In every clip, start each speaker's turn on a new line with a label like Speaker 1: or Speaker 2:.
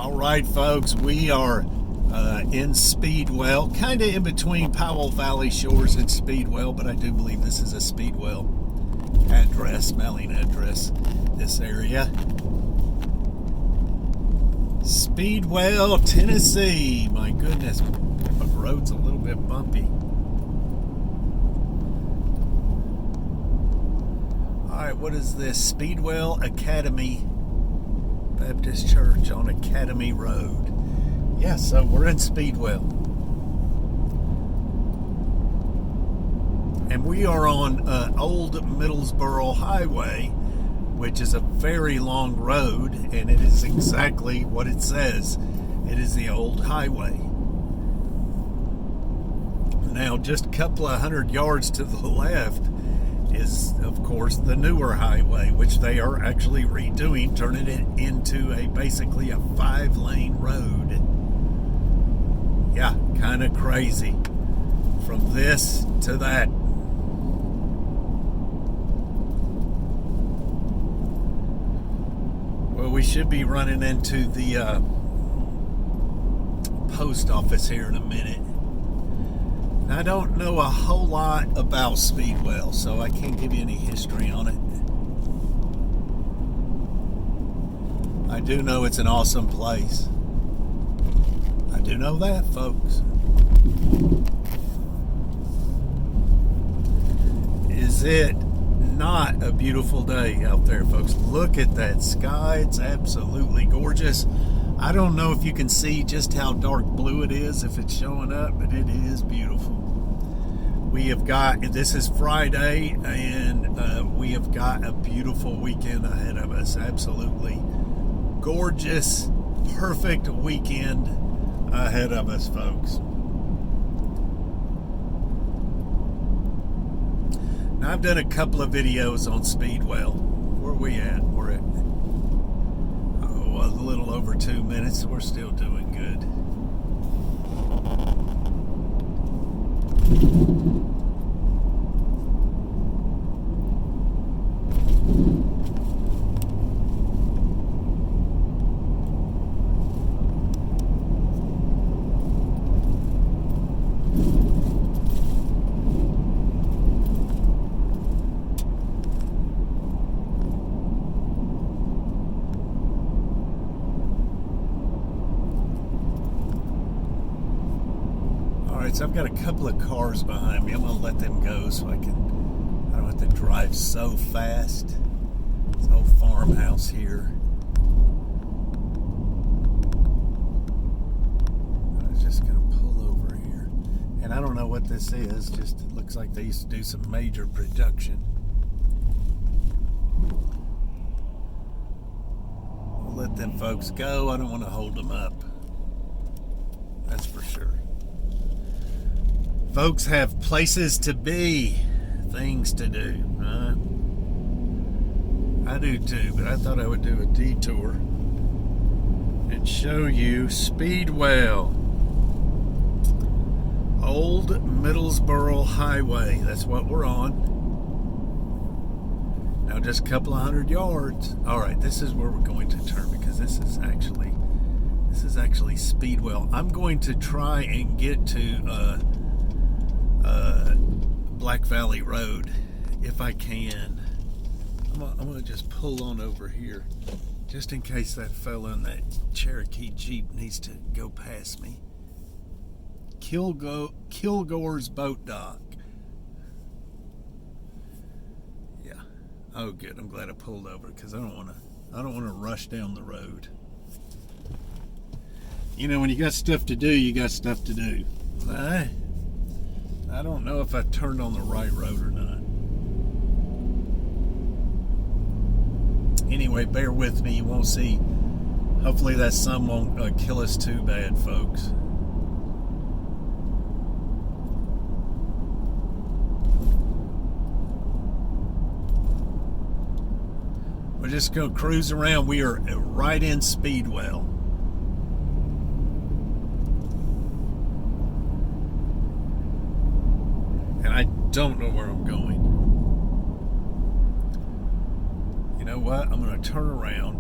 Speaker 1: All right, folks, we are in Speedwell, kind of in between Powell Valley Shores and Speedwell, but I do believe this is a Speedwell address, mailing address, this area. Speedwell, Tennessee. My goodness, the road's a little bit bumpy. All right, what is this? Speedwell Academy Baptist Church on Academy Road. Yeah, so we're in Speedwell. And we are on Old Middlesboro Highway, which is a very long road, and it is exactly what it says. It is the old highway. Now, just a couple of 100 yards to the left is, of course, the newer highway, which they are actually redoing, turning it into basically a 5-lane road. Yeah, kind of crazy. From this to that. Well, we should be running into the post office here in a minute. I don't know a whole lot about Speedwell, so I can't give you any history on it. I do know it's an awesome place. I do know that, folks. Is it not a beautiful day out there, folks? Look at that sky. It's absolutely gorgeous. I don't know if you can see just how dark blue it is, if it's showing up, but it is beautiful. We have got, this is Friday, and we have got a beautiful weekend ahead of us. Absolutely gorgeous, perfect weekend ahead of us, folks. Now, I've done a couple of videos on Speedwell. Where are we at? We're at a little over 2 minutes. We're still doing good. So I've got a couple of cars behind me. I'm going to let them go so I don't have to drive so fast. It's an old farmhouse here. I'm just going to pull over here. And I don't know what this is. Just it looks like they used to do some major production. We'll let them folks go. I don't want to hold them up. That's for sure. Folks have places to be, things to do. I do too, but I thought I would do a detour and show you Speedwell, Old Middlesboro Highway. That's what we're on. Now, just a couple of 100 yards. All right, this is where we're going to turn because this is actually Speedwell. I'm going to try and get to Black Valley Road if I can. I'm gonna just pull on over here just in case that fella in that Cherokee Jeep needs to go past me. Kilgore's Boat Dock. Yeah. Oh, good. I'm glad I pulled over because I don't want to rush down the road. You know, when you got stuff to do, you got stuff to do. I don't know if I turned on the right road or not. Anyway, bear with me. You won't see. Hopefully that sun won't kill us too bad, folks. We're just going to cruise around. We are right in Speedwell. And I don't know where I'm going. You know what? I'm going to turn around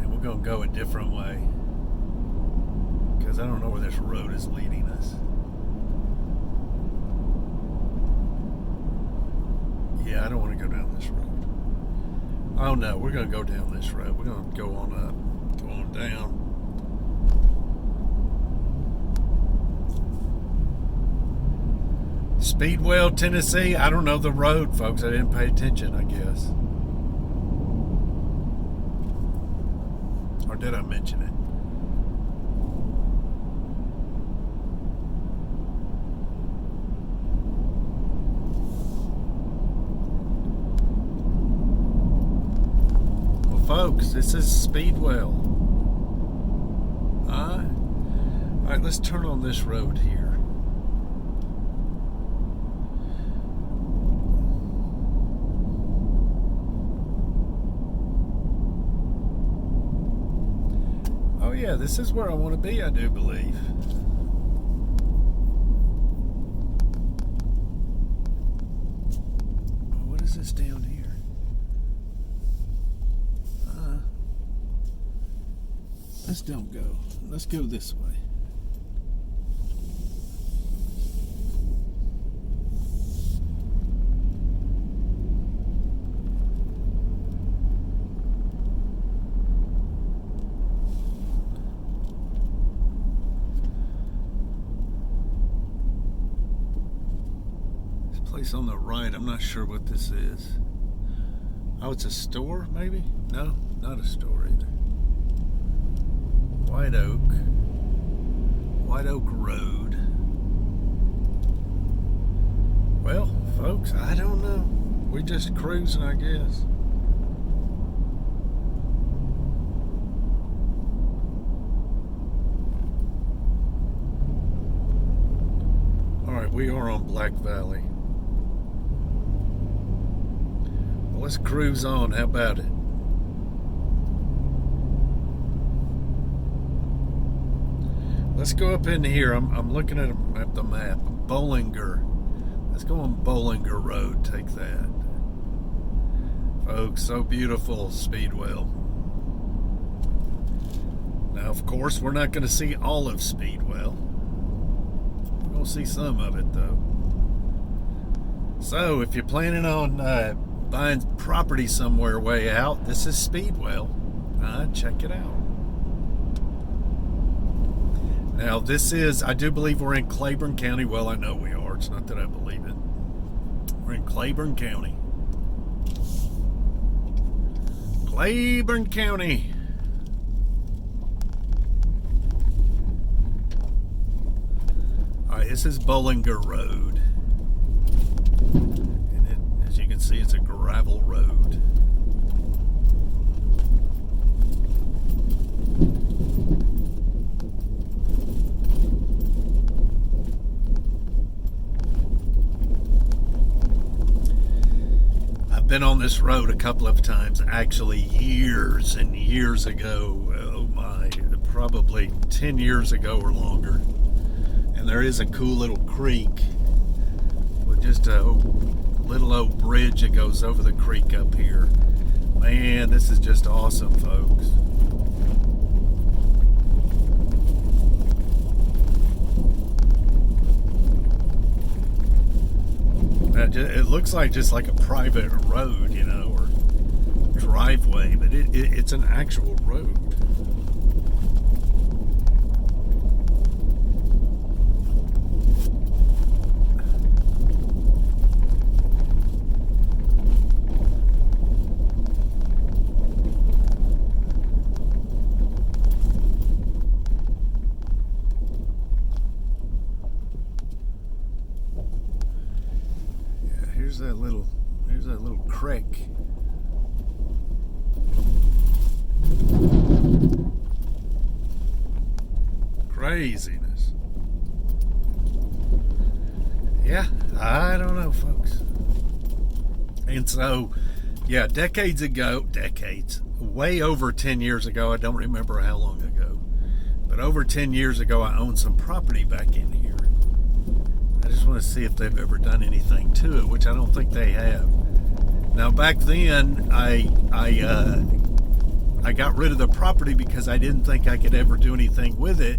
Speaker 1: and we're going to go a different way. Because I don't know where this road is leading us. Yeah, I don't want to go down this road. Oh no, we're going to go down this road. We're going to go on up, go on down. Speedwell, Tennessee. I don't know the road, folks. I didn't pay attention, I guess. Or did I mention it? Well, folks, this is Speedwell. All right, let's turn on this road here. Yeah, this is where I want to be, I do believe. What is this down here? Let's don't go. Let's go this way. Place on the right, I'm not sure what this is. Oh, it's a store, maybe? No, not a store either. White Oak Road. Well, folks, I don't know. We're just cruising, I guess. All right, we are on Black Valley. Let's cruise on. How about it? Let's go up in here. I'm looking at the map. Bolinger. Let's go on Bolinger Road. Take that. Folks, so beautiful, Speedwell. Now, of course, we're not going to see all of Speedwell. We're going to see some of it, though. So, if you're planning on buying property somewhere way out, this is Speedwell. Check it out. Now this is, I do believe we're in Claiborne County. Well, I know we are. It's not that I believe it. We're in Claiborne County. Claiborne County. All right, this is Bolinger Road. As you can see, it's a gravel road. I've been on this road a couple of times, actually years and years ago. Oh my, probably 10 years ago or longer. And there is a cool little creek with just a little old bridge that goes over the creek up here. Man, this is just awesome, folks. It looks like just like a private road, you know, or driveway, but it's an actual road. Here's that little creek. Craziness. Yeah, I don't know, folks. And so, yeah, decades, way over 10 years ago, I don't remember how long ago, but over 10 years ago, I owned some property back in here. I just want to see if they've ever done anything to it, which I don't think they have. Now, back then, I I got rid of the property because I didn't think I could ever do anything with it.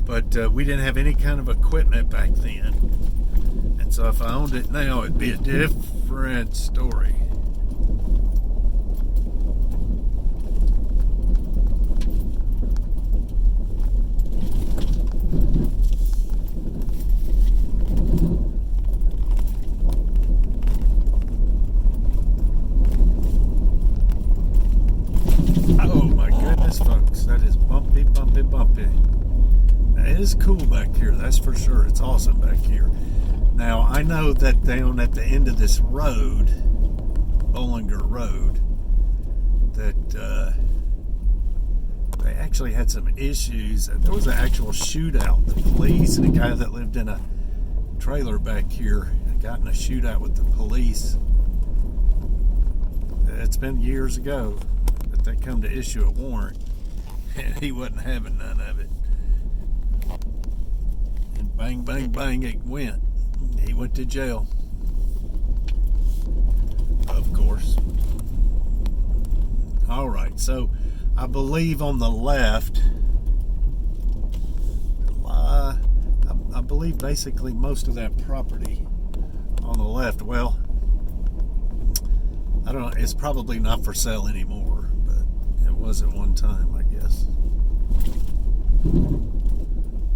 Speaker 1: But we didn't have any kind of equipment back then. And so if I owned it now, it'd be a different story. Oh my goodness, folks, that is bumpy, bumpy, bumpy. It is cool back here, that's for sure. It's awesome back here. Now, I know that down at the end of this road, Bolinger Road, that they actually had some issues. There was an actual shootout. The police and a guy that lived in a trailer back here got in a shootout with the police. It's been years ago that they come to issue a warrant, and he wasn't having none of it. And bang, bang, bang, it went. He went to jail. Of course. All right, so I believe on the left, I believe basically most of that property on the left, well, I don't know, it's probably not for sale anymore, but it was at one time, I guess.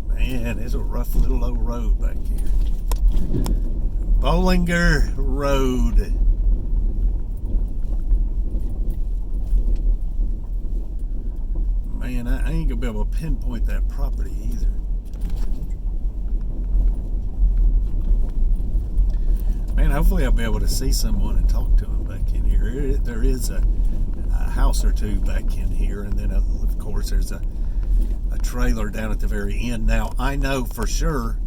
Speaker 1: Man, it's a rough little old road back here. Bolinger Road. Man, I ain't gonna be able to pinpoint that property either. Man, hopefully I'll be able to see someone and talk to them back in here. There is a house or two back in here, and then of course there's a trailer down at the very end. Now, I know for sure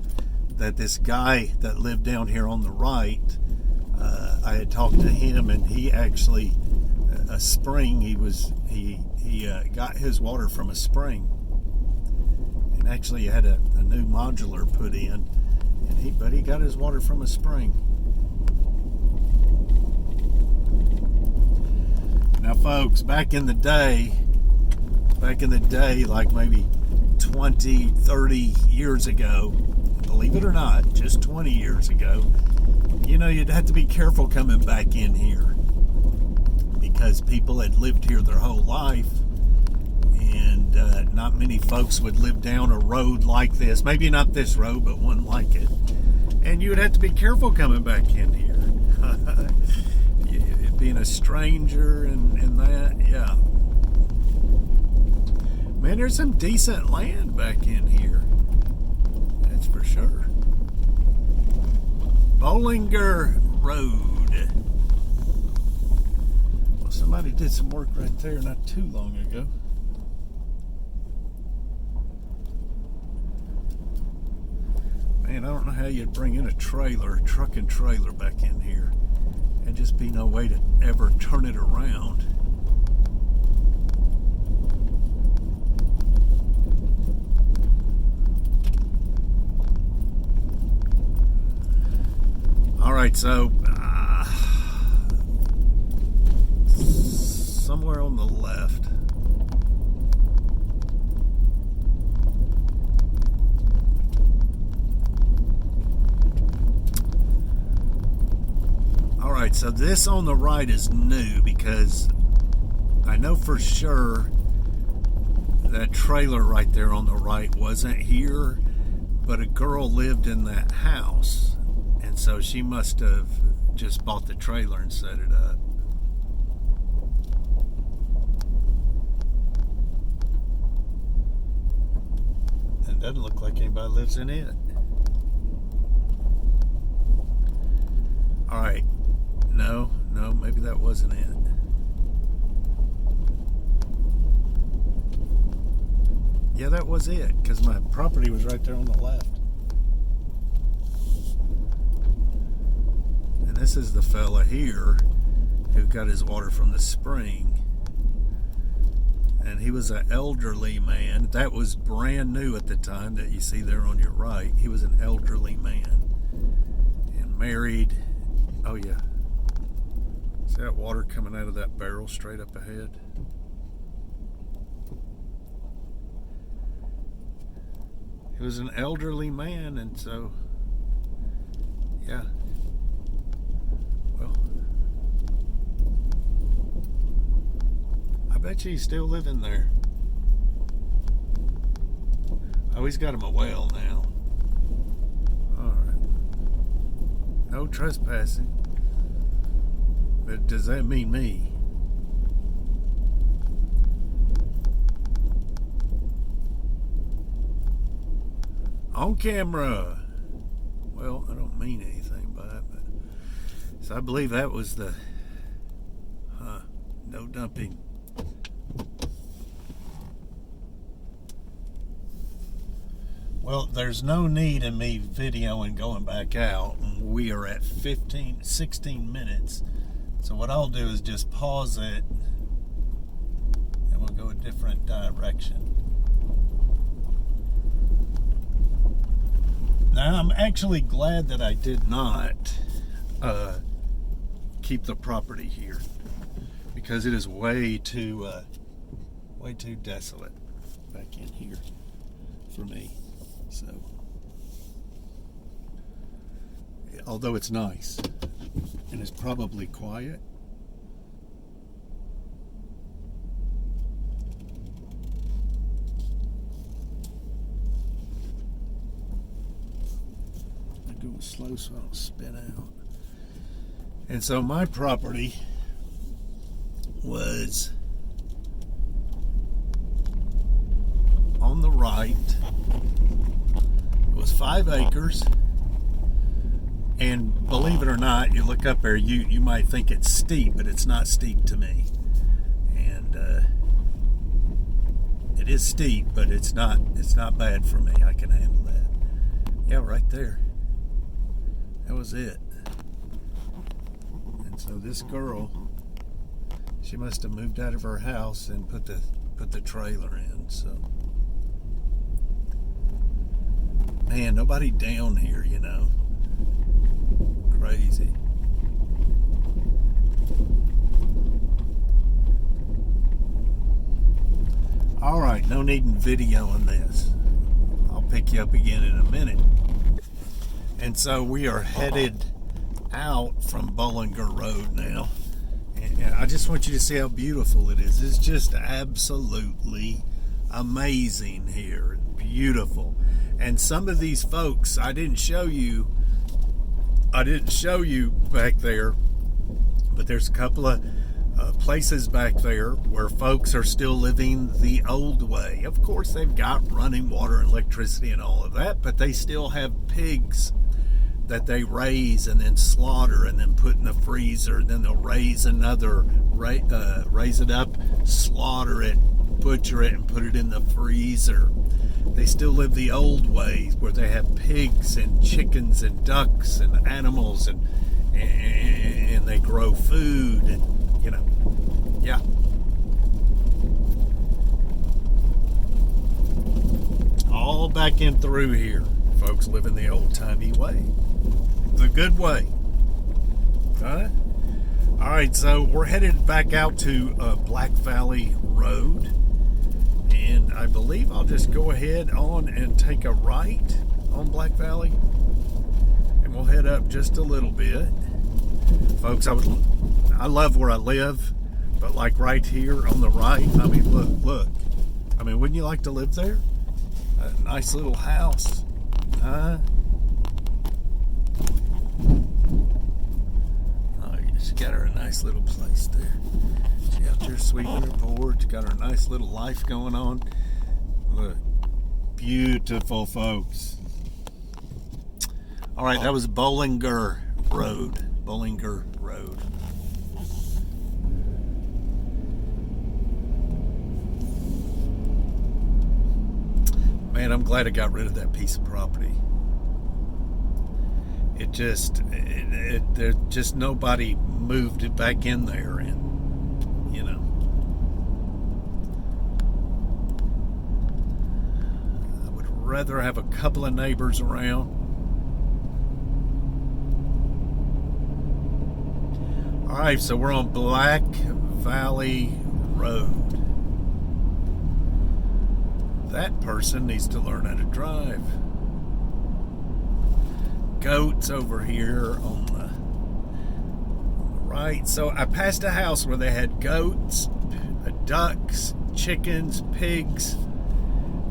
Speaker 1: that this guy that lived down here on the right, I had talked to him, and he actually, a spring, he got his water from a spring, and actually had a new modular put in, and but he got his water from a spring. Now, folks, back in the day, like maybe 20, 30 years ago, believe it or not, just 20 years ago, you know, you'd have to be careful coming back in here because people had lived here their whole life, and not many folks would live down a road like this. Maybe not this road, but one like it. And you would have to be careful coming back in here. Being a stranger and that, yeah. Man, there's some decent land back in here. That's for sure. Bolinger Road. Well, somebody did some work right there not too long ago. Man, I don't know how you'd bring in a truck and trailer back in here. And just be no way to ever turn it around. All right, so somewhere on the left. Alright, so this on the right is new because I know for sure that trailer right there on the right wasn't here, but a girl lived in that house, and so she must have just bought the trailer and set it up. And it doesn't look like anybody lives in it. Alright. No, maybe that wasn't it. Yeah, that was it, because my property was right there on the left. And this is the fella here who got his water from the spring. And he was an elderly man. That was brand new at the time that you see there on your right. He was an elderly man and married. Oh yeah. See that water coming out of that barrel straight up ahead? He was an elderly man, and so, yeah. Well, I bet you he's still living there. Oh, he's got him a well now. Alright. No trespassing. But does that mean me? On camera. Well, I don't mean anything by it, but so I believe that was the no dumping. Well, there's no need in me videoing going back out. We are at 16 minutes. So what I'll do is just pause it and we'll go a different direction. Now, I'm actually glad that I did not keep the property here, because it is way too desolate back in here for me. So, although it's nice and it's probably quiet, I go slow so I don't spin out. And so my property was on the right. It was 5 acres, and believe it or not, you look up there, you might think it's steep, but it's not steep to me. And it is steep, but it's not bad for me. I can handle that. Yeah, right there. That was it. And so this girl, she must have moved out of her house and put the trailer in. So, man, nobody down here, you know. Crazy. All right, no need in videoing this. I'll pick you up again in a minute. And so we are headed out from Bolinger Road now. And I just want you to see how beautiful it is. It's just absolutely amazing here. Beautiful. And some of these folks, I didn't show you back there, but there's a couple of places back there where folks are still living the old way. Of course, they've got running water and electricity and all of that, but they still have pigs that they raise and then slaughter and then put in the freezer. Then they'll raise another, raise it up, slaughter it, butcher it, and put it in the freezer. They still live the old ways where they have pigs and chickens and ducks and animals, and they grow food, and you know, yeah. All back in through here, folks living the old-timey way, the good way. All right, so we're headed back out to Black Valley Road. And I believe I'll just go ahead on and take a right on Black Valley, and we'll head up just a little bit. Folks, I love where I live, but like right here on the right, I mean, look. I mean, wouldn't you like to live there? A nice little house, huh? Oh, she's got her a nice little place there. Out there sweeping her porch, got her nice little life going on. Look, beautiful, folks. All right, that was Bolinger Road. Bolinger Road. Man, I'm glad I got rid of that piece of property. There's just nobody moved it back in there, and you know, I would rather have a couple of neighbors around. All right, so we're on Black Valley Road. That person needs to learn how to drive. Goats over here on the right. So I passed a house where they had goats, ducks, chickens, pigs,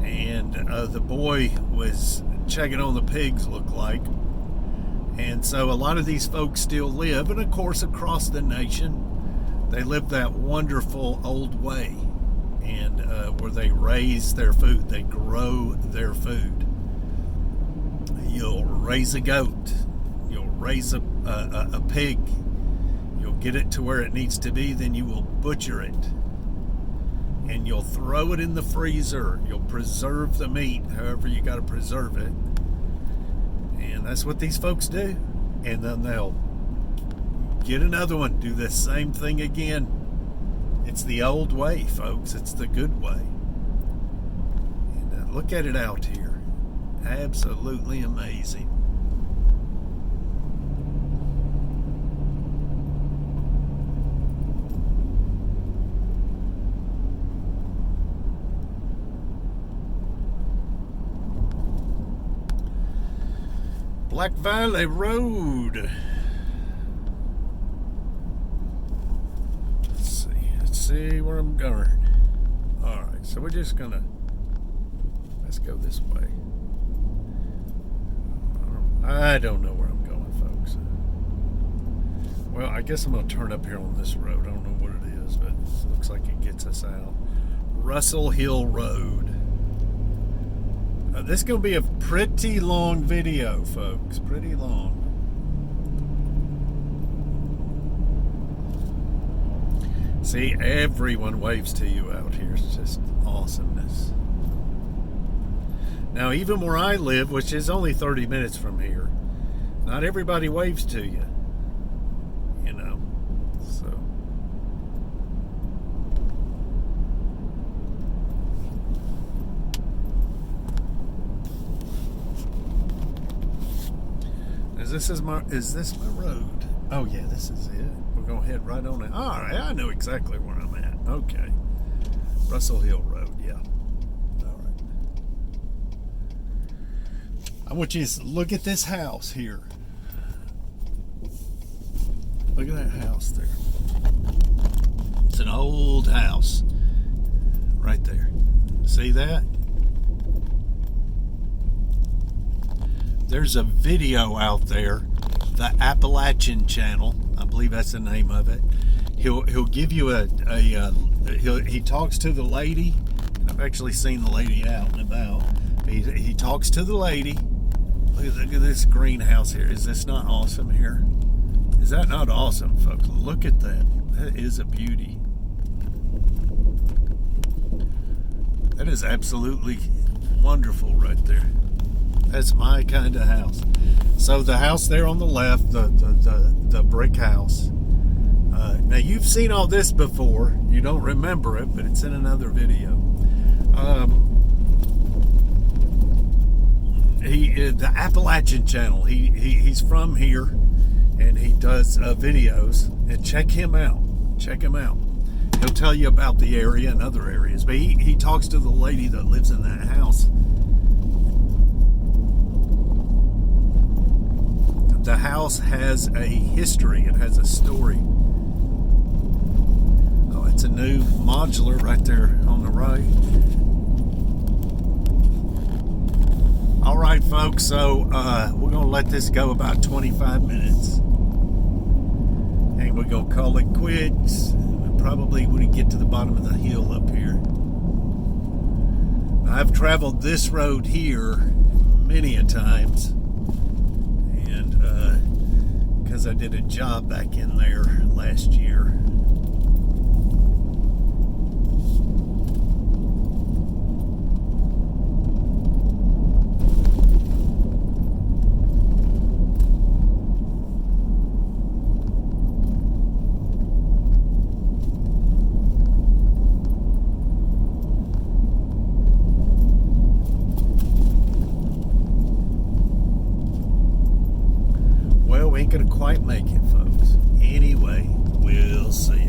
Speaker 1: and the boy was checking on the pigs, looked like. And so a lot of these folks still live, and of course across the nation they live that wonderful old way, and where they raise their food, they grow their food. You'll raise a goat, you'll raise a pig, you'll get it to where it needs to be, then you will butcher it, and you'll throw it in the freezer. You'll preserve the meat however you got to preserve it, and that's what these folks do. And then they'll get another one, do the same thing again. It's the old way, folks. It's the good way. And look at it out here. Absolutely amazing. Black Valley Road. Let's see where I'm going. Alright, so we're just gonna, let's go this way. I don't know where I'm going, folks. Well, I guess I'm gonna turn up here on this road. I don't know what it is, but it looks like it gets us out. Russell Hill Road. This is going to be a pretty long video, folks. Pretty long. See, everyone waves to you out here. It's just awesomeness. Now, even where I live, which is only 30 minutes from here, not everybody waves to you. You know, so... Is this my road? Oh yeah, this is it. We're gonna head right on it. All right, I know exactly where I'm at. Okay, Russell Hill Road. Yeah. All right. I want you to look at this house here. Look at that house there. It's an old house, right there. See that? There's a video out there, the Appalachian Channel, I believe that's the name of it. He'll give you he talks to the lady. I've actually seen the lady out and about. He talks to the lady. Look at this greenhouse here. Is this not awesome here? Is that not awesome, folks? Look at that. That is a beauty. That is absolutely wonderful right there. That's my kind of house. So the house there on the left, the brick house. Now you've seen all this before. You don't remember it, but it's in another video. The Appalachian Channel. He's from here, and he does videos. And check him out. Check him out. He'll tell you about the area and other areas. But he talks to the lady that lives in that house. The house has a history. It has a story. Oh, it's a new modular right there on the right. All right, folks. So we're gonna let this go about 25 minutes, and we're gonna call it quits. Probably when we get to the bottom of the hill up here. I've traveled this road here many a times. Because I did a job back in there last year. Ain't gonna quite make it, folks. Anyway, we'll see.